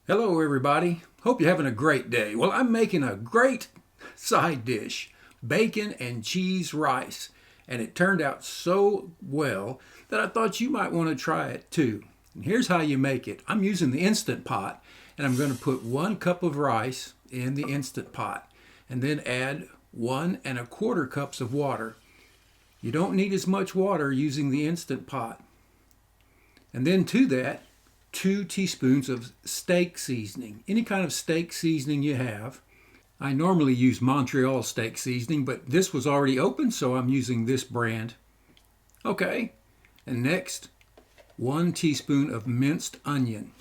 Hello everybody, hope you're having a great day. Well, I'm making a great side dish, bacon and cheese rice, and it turned out so well that I thought you might want to try it too. And here's how you make it. I'm using the Instant Pot, and I'm going to put 1 cup of rice in the Instant Pot and then add 1 1/4 cups of water. You don't need as much water using the Instant Pot. And then to that, 2 teaspoons of steak seasoning, any kind of steak seasoning you have. I normally use Montreal steak seasoning, but this was already open, so I'm using this brand. Okay, and next, 1 teaspoon of minced onion.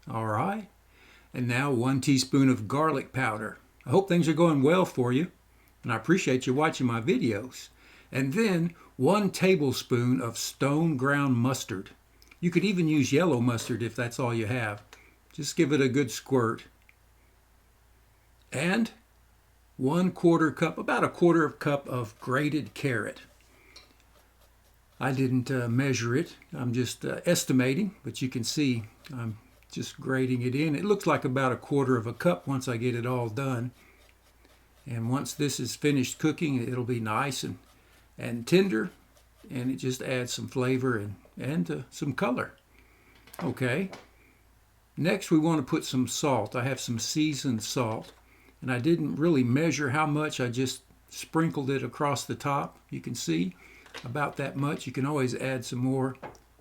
All right, and now 1 teaspoon of garlic powder. I hope things are going well for you, and I appreciate you watching my videos. And then 1 tablespoon of stone ground mustard. You could even use yellow mustard if that's all you have. Just give it a good squirt. And 1/4 cup, about 1/4 cup of grated carrot. I didn't measure it. I'm just estimating, but you can see I'm just grating it in. It looks like about 1/4 cup once I get it all done. And once this is finished cooking, it'll be nice and tender, and it just adds some flavor and some color. Okay, next we want to put some salt. I have some seasoned salt, and I didn't really measure how much. I just sprinkled it across the top. You can see about that much. You can always add some more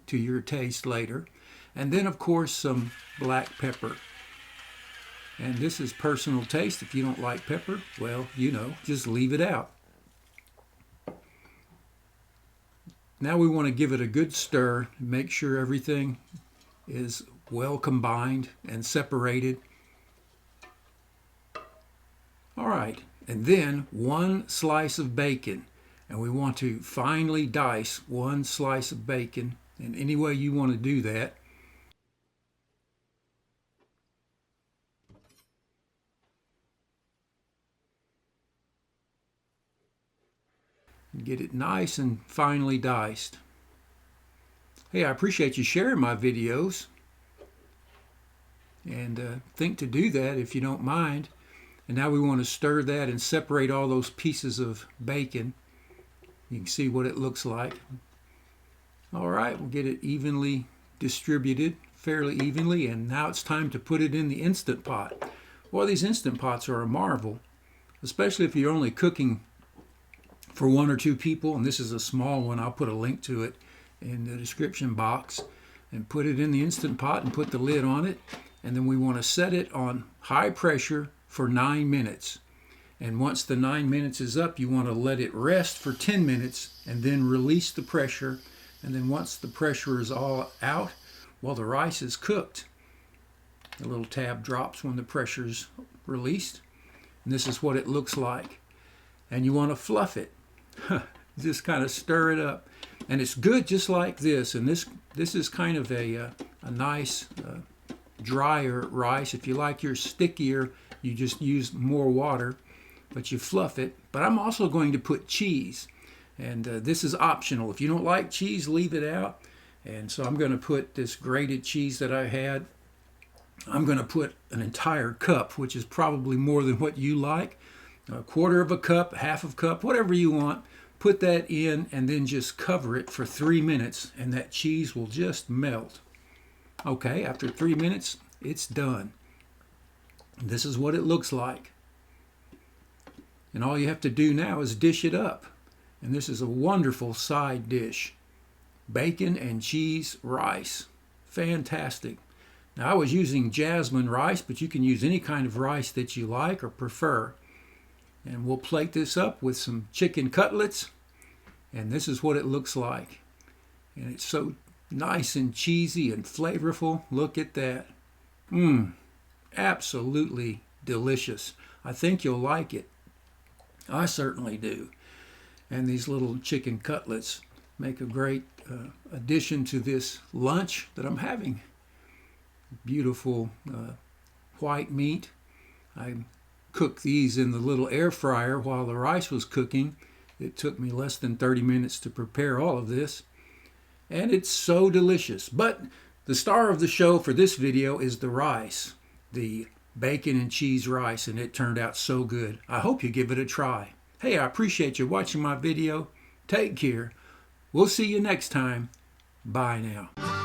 to your taste later. And then of course some black pepper. And this is personal taste. If you don't like pepper, well, just leave it out. Now we want to give it a good stir, make sure everything is well combined and separated. All right, and then 1 slice of bacon. And we want to finely dice 1 slice of bacon in any way you want to do that. Get it nice and finely diced. Hey, I appreciate you sharing my videos, and think to do that if you don't mind. And now we want to stir that and separate all those pieces of bacon. You can see what it looks like. All right, we'll get it evenly distributed, fairly evenly, and now it's time to put it in the Instant Pot. Well, these Instant Pots are a marvel, especially if you're only cooking for 1 or 2 people, and this is a small one. I'll put a link to it in the description box. And put it in the Instant Pot and put the lid on it, and then we want to set it on high pressure for 9 minutes. And once the 9 minutes is up, you want to let it rest for 10 minutes and then release the pressure. And then once the pressure is all out, well, the rice is cooked. The little tab drops when the pressure is released, and this is what it looks like. And you want to fluff it. Just kind of stir it up, and it's good just like this. And this is kind of a nice drier rice. If you like yours stickier, you just use more water, but you fluff it. But I'm also going to put cheese, and this is optional. If you don't like cheese, leave it out. And so I'm going to put this grated cheese that I had. I'm going to put an entire cup, which is probably more than what you like. 1/4 cup, 1/2 cup, whatever you want. Put that in and then just cover it for 3 minutes, and that cheese will just melt. Okay, after 3 minutes, it's done. This is what it looks like. And all you have to do now is dish it up. And this is a wonderful side dish. Bacon and cheese rice. Fantastic. Now I was using Jasmine rice, but you can use any kind of rice that you like or prefer. And we'll plate this up with some chicken cutlets, and this is what it looks like. And it's so nice and cheesy and flavorful. Look at that. Absolutely delicious. I think you'll like it. I certainly do. And these little chicken cutlets make a great addition to this lunch that I'm having. Beautiful white meat. I cook these in the little air fryer while the rice was cooking. It took me less than 30 minutes to prepare all of this. and it's so delicious. But the star of the show for this video is the rice, the bacon and cheese rice, and it turned out so good. I hope you give it a try. Hey, I appreciate you watching my video. Take care. We'll see you next time. Bye now.